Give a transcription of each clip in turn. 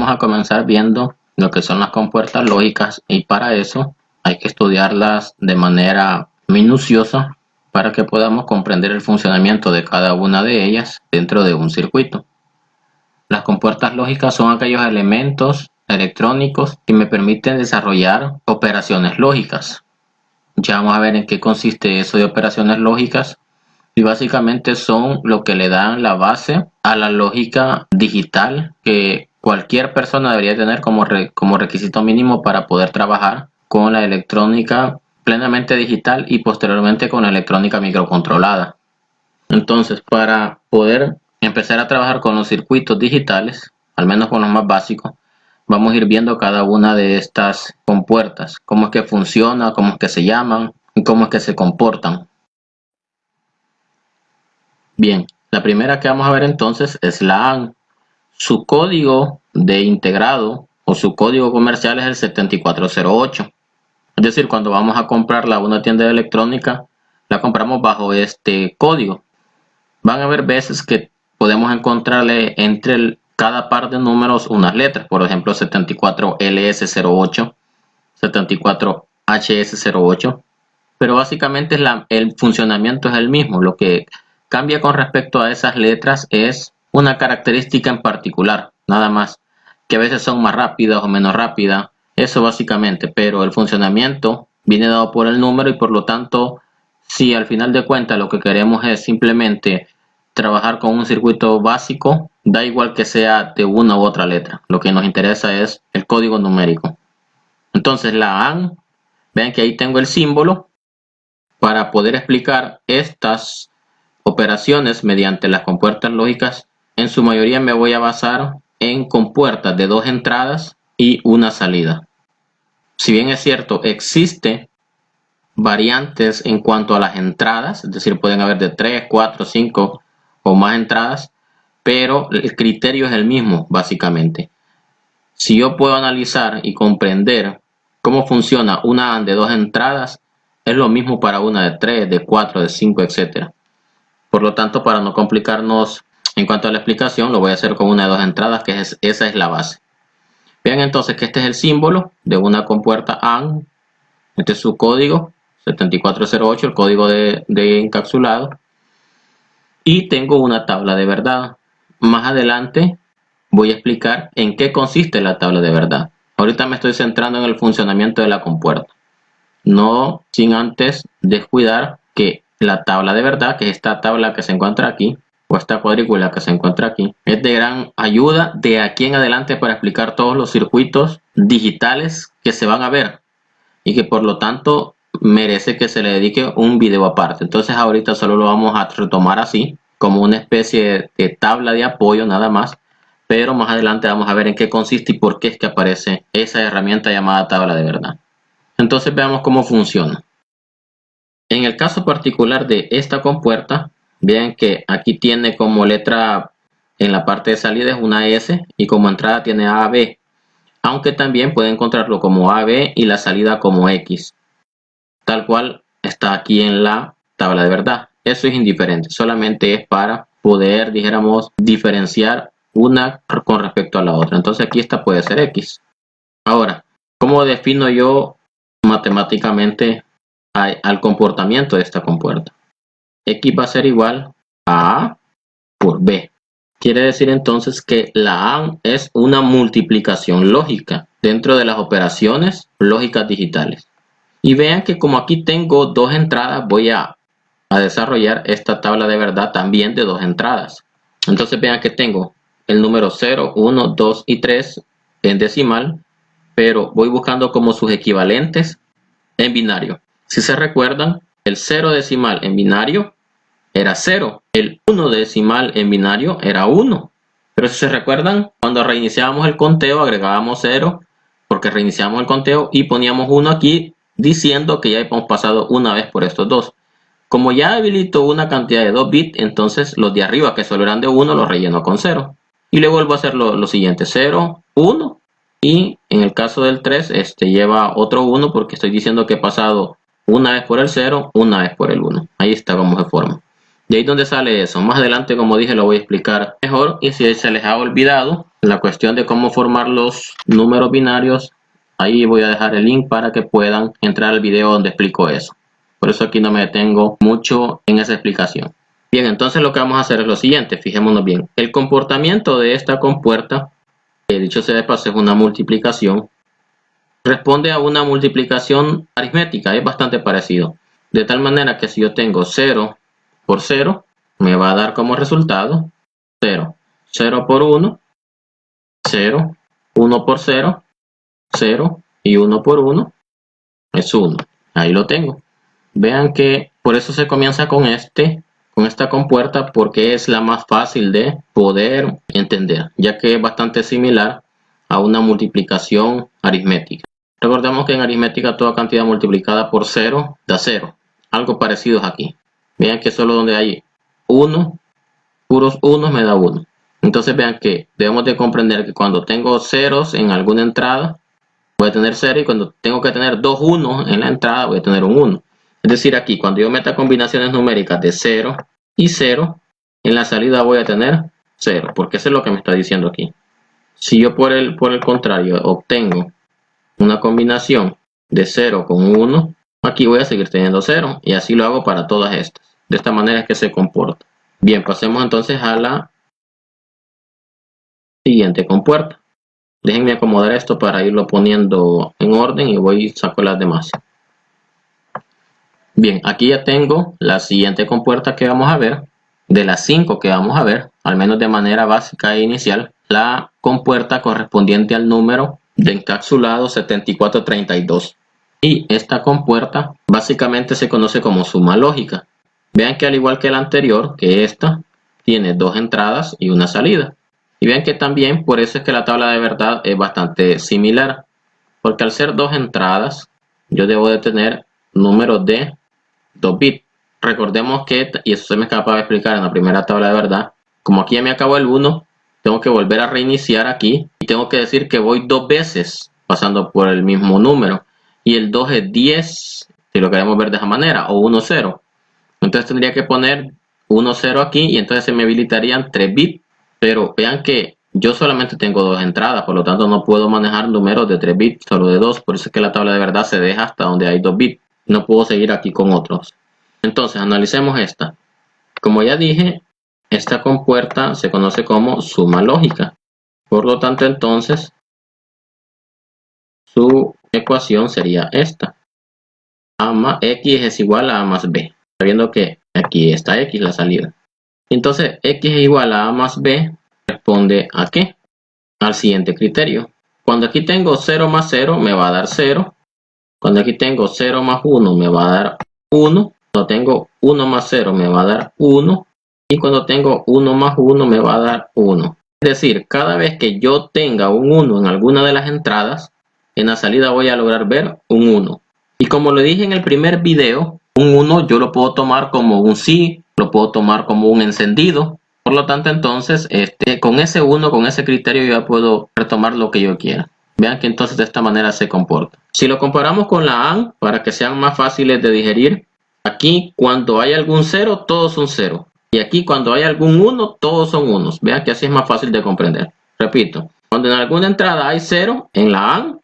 vamos a comenzar viendo lo que son las compuertas lógicas, y para eso hay que estudiarlas de manera minuciosa para que podamos comprender el funcionamiento de cada una de ellas dentro de un circuito. Las compuertas lógicas son aquellos elementos electrónicos que me permiten desarrollar operaciones lógicas. Ya vamos a ver en qué consiste eso de operaciones lógicas, y básicamente son lo que le dan la base a la lógica digital que cualquier persona debería tener como requisito mínimo para poder trabajar con la electrónica plenamente digital y posteriormente con la electrónica microcontrolada. Entonces, para poder empezar a trabajar con los circuitos digitales, al menos con los más básicos, vamos a ir viendo cada una de estas compuertas, cómo es que funciona, cómo es que se llaman y cómo es que se comportan. Bien, la primera que vamos a ver entonces es la AND. Su código de integrado o su código comercial es el 7408. Es decir, cuando vamos a comprarla a una tienda de electrónica, la compramos bajo este código. Van a haber veces que podemos encontrarle entre cada par de números unas letras, por ejemplo 74LS08, 74HS08, pero básicamente el funcionamiento es el mismo. Lo que cambia con respecto a esas letras es una característica en particular, nada más, que a veces son más rápidas o menos rápidas, eso básicamente, pero el funcionamiento viene dado por el número, y por lo tanto, si al final de cuentas lo que queremos es simplemente trabajar con un circuito básico, da igual que sea de una u otra letra, lo que nos interesa es el código numérico. Entonces la AND, vean que ahí tengo el símbolo. Para poder explicar estas operaciones mediante las compuertas lógicas, en su mayoría me voy a basar en compuertas de dos entradas y una salida. Si bien es cierto, existe variantes en cuanto a las entradas, es decir, pueden haber de 3, 4, 5 o más entradas, pero el criterio es el mismo básicamente. Si yo puedo analizar y comprender cómo funciona una AND de dos entradas, es lo mismo para una de 3, de 4, de 5, etc. Por lo tanto, para no complicarnos en cuanto a la explicación, lo voy a hacer con una de dos entradas, que esa es la base. Vean entonces que este es el símbolo de una compuerta AND. Este es su código, 7408, el código de encapsulado. Y tengo una tabla de verdad. Más adelante voy a explicar en qué consiste la tabla de verdad. Ahorita me estoy centrando en el funcionamiento de la compuerta. No sin antes descuidar que la tabla de verdad, que es esta tabla que se encuentra aquí, o esta cuadrícula que se encuentra aquí, es de gran ayuda de aquí en adelante para explicar todos los circuitos digitales que se van a ver, y que por lo tanto merece que se le dedique un video aparte. Entonces ahorita solo lo vamos a retomar así, como una especie de tabla de apoyo nada más, pero más adelante vamos a ver en qué consiste y por qué es que aparece esa herramienta llamada tabla de verdad. Entonces veamos cómo funciona. En el caso particular de esta compuerta, vean que aquí tiene como letra en la parte de salida es una S, y como entrada tiene AB, aunque también puede encontrarlo como AB y la salida como X, tal cual está aquí en la tabla de verdad. Eso es indiferente, solamente es para poder, dijéramos, diferenciar una con respecto a la otra. Entonces aquí esta puede ser X. Ahora, ¿cómo defino yo matemáticamente al comportamiento de esta compuerta? X va a ser igual a A por B. Quiere decir entonces que la AND es una multiplicación lógica dentro de las operaciones lógicas digitales. Y vean que como aquí tengo dos entradas, voy a desarrollar esta tabla de verdad también de dos entradas. Entonces vean que tengo el número 0, 1, 2 y 3 en decimal, pero voy buscando como sus equivalentes en binario. Si se recuerdan, el 0 decimal en binario era 0, el 1 decimal en binario era 1. Pero si se recuerdan, cuando reiniciábamos el conteo agregábamos 0 porque reiniciamos el conteo y poníamos 1 aquí diciendo que ya hemos pasado una vez por estos dos. Como ya habilito una cantidad de 2 bits, entonces los de arriba que solo eran de 1 los relleno con 0. Y luego vuelvo a hacer lo siguiente, 0, 1. Y en el caso del 3, lleva otro 1 porque estoy diciendo que he pasado una vez por el 0, una vez por el 1. Ahí está cómo se forma. Y ahí es donde sale eso. Más adelante, como dije, lo voy a explicar mejor. Y si se les ha olvidado, la cuestión de cómo formar los números binarios, ahí voy a dejar el link para que puedan entrar al video donde explico eso. Por eso aquí no me detengo mucho en esa explicación. Bien, entonces lo que vamos a hacer es lo siguiente, fijémonos bien. El comportamiento de esta compuerta, que dicho sea de paso es una multiplicación, responde a una multiplicación aritmética, es bastante parecido. De tal manera que si yo tengo 0 por 0, me va a dar como resultado 0. 0 por 1, 0. 1 por 0, 0. Y 1 por 1 es 1. Ahí lo tengo. Vean que por eso se comienza con esta compuerta, porque es la más fácil de poder entender, ya que es bastante similar a una multiplicación aritmética. Recordemos que en aritmética toda cantidad multiplicada por 0 da 0. Algo parecido aquí. Vean que solo donde hay 1, puros 1 me da 1. Entonces vean que debemos de comprender que cuando tengo ceros en alguna entrada, voy a tener 0, y cuando tengo que tener 2 1 en la entrada, voy a tener un 1. Es decir, aquí cuando yo meta combinaciones numéricas de 0 y 0, en la salida voy a tener 0, porque eso es lo que me está diciendo aquí. Si yo por el contrario obtengo una combinación de 0 con 1, aquí voy a seguir teniendo 0, y así lo hago para todas estas. De esta manera es que se comporta. Bien, pasemos entonces a la siguiente compuerta. Déjenme acomodar esto para irlo poniendo en orden y voy y saco las demás. Bien, aquí ya tengo la siguiente compuerta que vamos a ver. De las 5 que vamos a ver, al menos de manera básica e inicial, la compuerta correspondiente al número de encapsulado 7432. Y esta compuerta básicamente se conoce como suma lógica. Vean que al igual que la anterior, que esta tiene 2 entradas y una salida. Y vean que también por eso es que la tabla de verdad es bastante similar. Porque al ser 2 entradas, yo debo de tener números de 2 bits. Recordemos que, y eso se me acaba de explicar en la primera tabla de verdad, como aquí ya me acabó el 1, tengo que volver a reiniciar aquí y tengo que decir que voy 2 veces pasando por el mismo número. Y el 2 es 10, si lo queremos ver de esa manera, o 1, 0. Entonces tendría que poner 1, 0 aquí y entonces se me habilitarían 3 bits. Pero vean que yo solamente tengo 2 entradas, por lo tanto no puedo manejar números de 3 bits, solo de 2. Por eso es que la tabla de verdad se deja hasta donde hay 2 bits. No puedo seguir aquí con otros. Entonces analicemos esta. Como ya dije, esta compuerta se conoce como suma lógica. Por lo tanto, entonces, su ecuación sería esta. A más X es igual a A más B. Sabiendo que aquí está X, la salida. Entonces, X es igual a A más B responde ¿a qué? Al siguiente criterio. Cuando aquí tengo 0 más 0, me va a dar 0. Cuando aquí tengo 0 más 1, me va a dar 1. Cuando tengo 1 más 0, me va a dar 1. Y cuando tengo 1 más 1, me va a dar 1. Es decir, cada vez que yo tenga un 1 en alguna de las entradas, en la salida voy a lograr ver un 1. Y como lo dije en el primer video, un 1 yo lo puedo tomar como un sí, lo puedo tomar como un encendido. Por lo tanto, entonces, con ese 1, con ese criterio, yo ya puedo retomar lo que yo quiera. Vean que entonces de esta manera se comporta. Si lo comparamos con la AND, para que sean más fáciles de digerir, aquí cuando hay algún 0, todos son 0. Y aquí cuando hay algún 1, todos son 1. Vean que así es más fácil de comprender. Repito, cuando en alguna entrada hay 0, en la AND,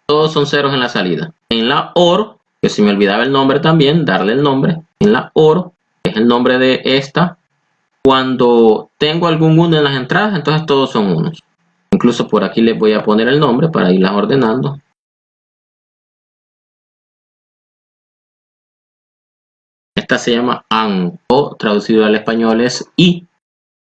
todos son 0 en la salida. En la OR, que si me olvidaba el nombre también, darle el nombre. En la OR, que es el nombre de esta, cuando tengo algún 1 en las entradas, entonces todos son 1. Incluso por aquí les voy a poner el nombre para irlas ordenando. Esta se llama AND, o traducido al español es I.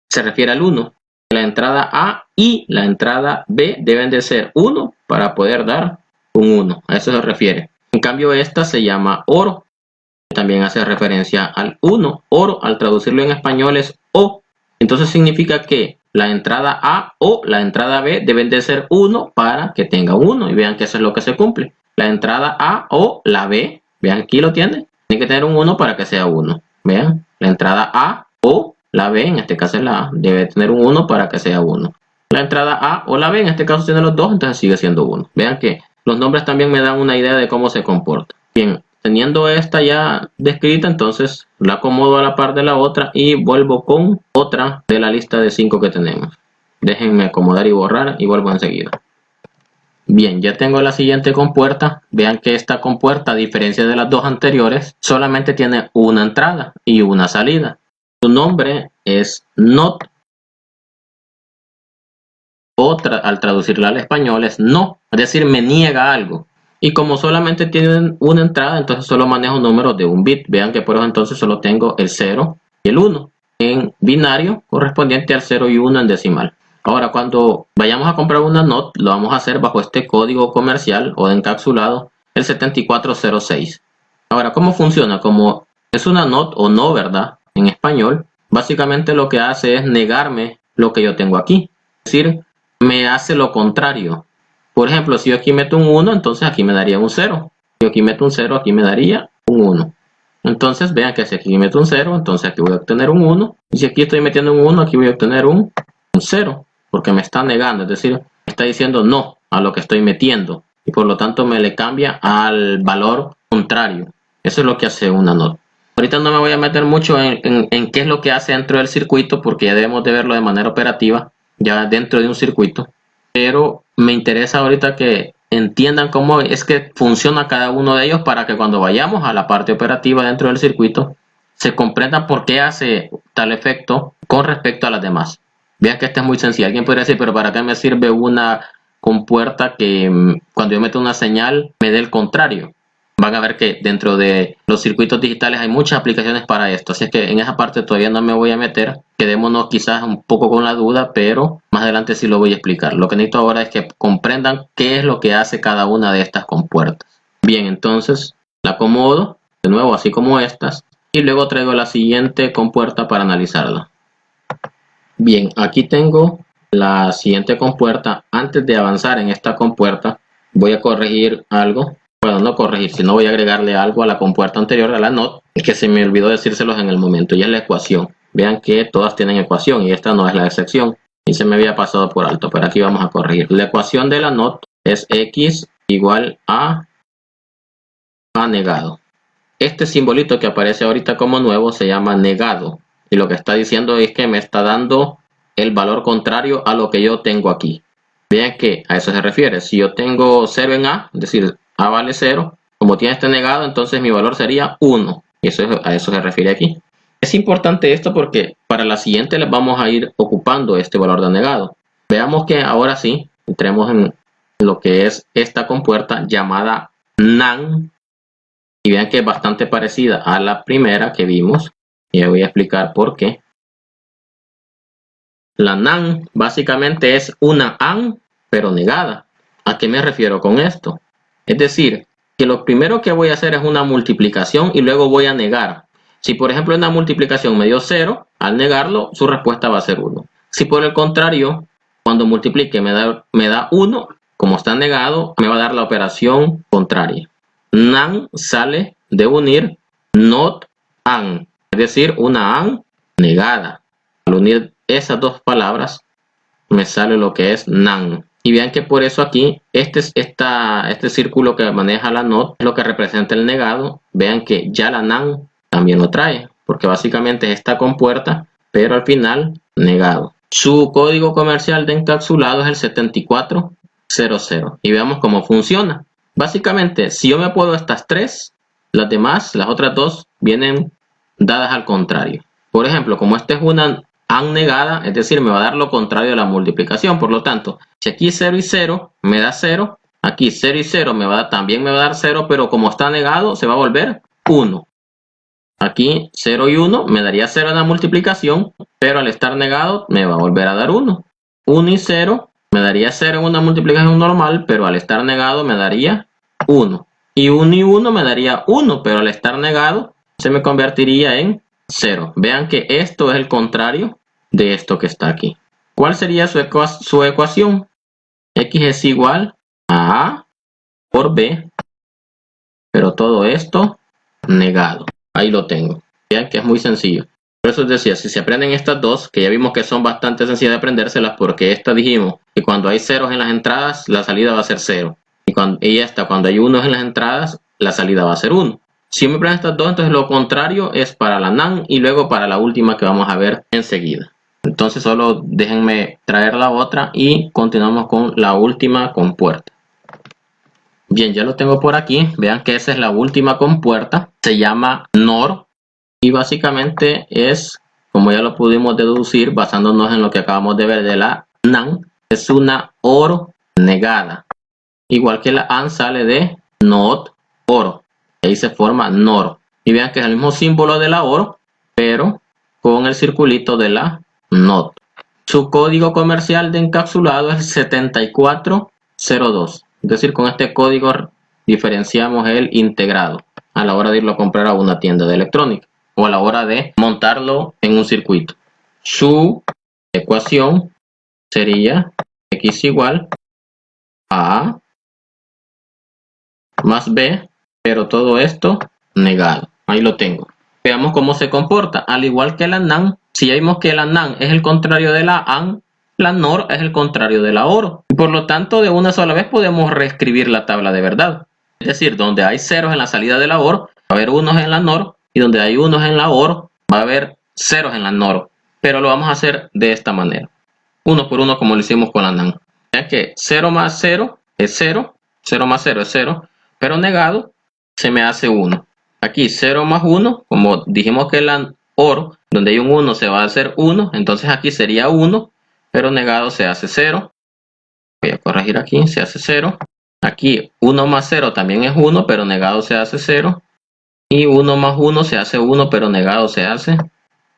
Se refiere al 1. La entrada A y la entrada B deben de ser 1 para poder dar un 1. A eso se refiere. En cambio esta se llama OR. También hace referencia al 1. OR, al traducirlo en español, es O. Entonces significa que la entrada A o la entrada B deben de ser 1 para que tenga 1. Y vean que eso es lo que se cumple. La entrada A o la B, vean aquí lo tienen. Tiene que tener un 1 para que sea 1. Vean, la entrada A o la B, en este caso es la A, debe tener un 1 para que sea 1. La entrada A o la B, en este caso tiene los dos, entonces sigue siendo 1. Vean que los nombres también me dan una idea de cómo se comporta. Bien, teniendo esta ya descrita, entonces la acomodo a la par de la otra y vuelvo con otra de la lista de 5 que tenemos. Déjenme acomodar y borrar y vuelvo enseguida. Bien, ya tengo la siguiente compuerta. Vean que esta compuerta, a diferencia de las dos anteriores, solamente tiene una entrada y una salida. Su nombre es not, o al traducirla al español es no, es decir, me niega algo. Y como solamente tienen una entrada, entonces solo manejo números de un bit. Vean que por eso entonces solo tengo el 0 y el 1 en binario correspondiente al 0 y 1 en decimal. Ahora, cuando vayamos a comprar una NOT, lo vamos a hacer bajo este código comercial o de encapsulado, el 7406. Ahora, ¿cómo funciona? Como es una NOT o no, ¿verdad? En español, básicamente lo que hace es negarme lo que yo tengo aquí. Es decir, me hace lo contrario. Por ejemplo, si yo aquí meto un 1, entonces aquí me daría un 0. Si yo aquí meto un 0, aquí me daría un 1. Entonces, vean que si aquí meto un 0, entonces aquí voy a obtener un 1. Y si aquí estoy metiendo un 1, aquí voy a obtener un 0. Porque me está negando, es decir, me está diciendo no a lo que estoy metiendo. Y por lo tanto me le cambia al valor contrario. Eso es lo que hace una NOT. Ahorita no me voy a meter mucho en qué es lo que hace dentro del circuito, porque ya debemos de verlo de manera operativa, ya dentro de un circuito. Pero me interesa ahorita que entiendan cómo es que funciona cada uno de ellos para que cuando vayamos a la parte operativa dentro del circuito, se comprenda por qué hace tal efecto con respecto a las demás. Vean que esta es muy sencilla. Alguien podría decir, pero ¿para qué me sirve una compuerta que cuando yo meto una señal me dé el contrario? Van a ver que dentro de los circuitos digitales hay muchas aplicaciones para esto. Así que en esa parte todavía no me voy a meter. Quedémonos quizás un poco con la duda, pero más adelante sí lo voy a explicar. Lo que necesito ahora es que comprendan qué es lo que hace cada una de estas compuertas. Bien, entonces la acomodo de nuevo así como estas. Y luego traigo la siguiente compuerta para analizarla. Bien, aquí tengo la siguiente compuerta. Antes de avanzar en esta compuerta, voy a corregir algo. Bueno, no corregir, sino voy a agregarle algo a la compuerta anterior, a la NOT, que se me olvidó decírselos en el momento, y es la ecuación. Vean que todas tienen ecuación y esta no es la excepción. Y se me había pasado por alto, pero aquí vamos a corregir. La ecuación de la NOT es x igual a negado. Este simbolito que aparece ahorita como nuevo se llama negado. Y lo que está diciendo es que me está dando el valor contrario a lo que yo tengo aquí. Vean que a eso se refiere. Si yo tengo 0 en A, es decir, A vale 0, como tiene este negado, entonces mi valor sería 1. Y a eso se refiere aquí. Es importante esto porque para la siguiente les vamos a ir ocupando este valor de negado. Veamos que ahora sí, entremos en lo que es esta compuerta llamada NaN. Y vean que es bastante parecida a la primera que vimos. Y voy a explicar por qué. La NaN básicamente es una AND, pero negada. ¿A qué me refiero con esto? Es decir, que lo primero que voy a hacer es una multiplicación y luego voy a negar. Si por ejemplo en la multiplicación me dio 0, al negarlo su respuesta va a ser 1. Si por el contrario, cuando multiplique me da 1, como está negado, me va a dar la operación contraria. NaN sale de unir NOT AND, es decir, una AND negada. Al unir esas dos palabras me sale lo que es NaN. Y vean que por eso aquí este círculo que maneja la NOT es lo que representa el negado. Vean que ya la NaN también lo trae, porque básicamente es esta compuerta, pero al final negado. Su código comercial de encapsulado es el 7400. Y veamos cómo funciona. Básicamente, si yo me puedo estas tres, las demás, las otras dos, vienen dadas al contrario. Por ejemplo, como esta es una AND negada, es decir, me va a dar lo contrario de la multiplicación. Por lo tanto, si aquí 0 y 0 me da 0, aquí 0 y 0 también me va a dar 0, pero como está negado, se va a volver 1. Aquí 0 y 1 me daría 0 en la multiplicación, pero al estar negado me va a volver a dar 1. 1 y 0 me daría 0 en una multiplicación normal, pero al estar negado me daría 1. Y 1 y 1 me daría 1, pero al estar negado se me convertiría en 0. Vean que esto es el contrario de esto que está aquí. ¿Cuál sería su ecuación? X es igual a A por B, pero todo esto negado. Ahí lo tengo. Vean que es muy sencillo. Por eso decía, si se aprenden estas dos, que ya vimos que son bastante sencillas de aprendérselas, porque esta dijimos que cuando hay ceros en las entradas, la salida va a ser 0. Y esta, cuando hay unos en las entradas, la salida va a ser 1. Si me aprenden estas dos, entonces lo contrario es para la NaN y luego para la última que vamos a ver enseguida. Entonces solo déjenme traer la otra y continuamos con la última compuerta. Bien, ya lo tengo por aquí. Vean que esa es la última compuerta. Se llama NOR y básicamente es, como ya lo pudimos deducir basándonos en lo que acabamos de ver de la NAND, es una OR negada. Igual que la AND sale de NOT OR. Ahí se forma NOR. Y vean que es el mismo símbolo de la OR, pero con el circulito de la NOT. Su código comercial de encapsulado es 7402. Es decir, con este código diferenciamos el integrado a la hora de irlo a comprar a una tienda de electrónica o a la hora de montarlo en un circuito. Su ecuación sería x igual a más b, pero todo esto negado. Ahí lo tengo. Veamos cómo se comporta. Al igual que la NAND, si ya vimos que la NAND es el contrario de la AND, la NOR es el contrario de la OR. Y por lo tanto, de una sola vez podemos reescribir la tabla de verdad. Es decir, donde hay ceros en la salida de la OR, va a haber unos en la NOR, y donde hay unos en la OR, va a haber ceros en la NOR. Pero lo vamos a hacer de esta manera. Uno por uno como lo hicimos con la NAND. Ya que 0 más 0 es 0, 0 más 0 es 0, pero negado se me hace 1. Aquí 0 más 1, como dijimos que la OR, donde hay un 1 se va a hacer 1, entonces aquí sería 1, pero negado se hace 0. Voy a corregir aquí, se hace 0. Aquí 1 más 0 también es 1, pero negado se hace 0. Y 1 más 1 se hace 1, pero negado se hace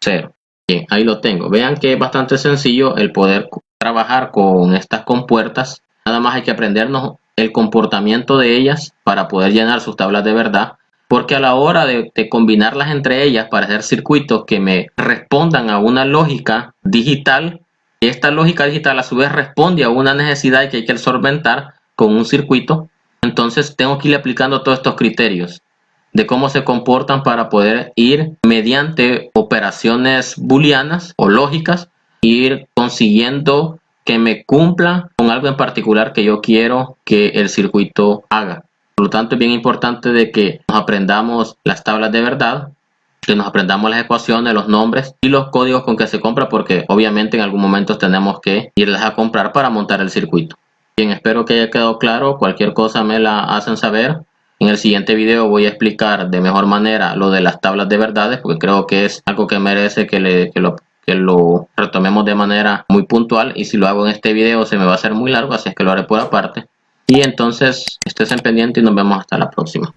0. Bien, ahí lo tengo. Vean que es bastante sencillo el poder trabajar con estas compuertas. Nada más hay que aprendernos el comportamiento de ellas para poder llenar sus tablas de verdad. Porque a la hora de combinarlas entre ellas para hacer circuitos que me respondan a una lógica digital, esta lógica digital a su vez responde a una necesidad que hay que solventar con un circuito, entonces tengo que ir aplicando todos estos criterios de cómo se comportan para poder ir mediante operaciones booleanas o lógicas, ir consiguiendo que me cumpla con algo en particular que yo quiero que el circuito haga. Por lo tanto, es bien importante de que nos aprendamos las tablas de verdad, que nos aprendamos las ecuaciones, los nombres y los códigos con que se compra, porque obviamente en algún momento tenemos que irlas a comprar para montar el circuito. Bien, espero que haya quedado claro. Cualquier cosa me la hacen saber. En el siguiente video voy a explicar de mejor manera lo de las tablas de verdades, porque creo que es algo que merece que lo retomemos de manera muy puntual, y si lo hago en este video se me va a hacer muy largo, así es que lo haré por aparte. Y entonces estés en pendiente y nos vemos hasta la próxima.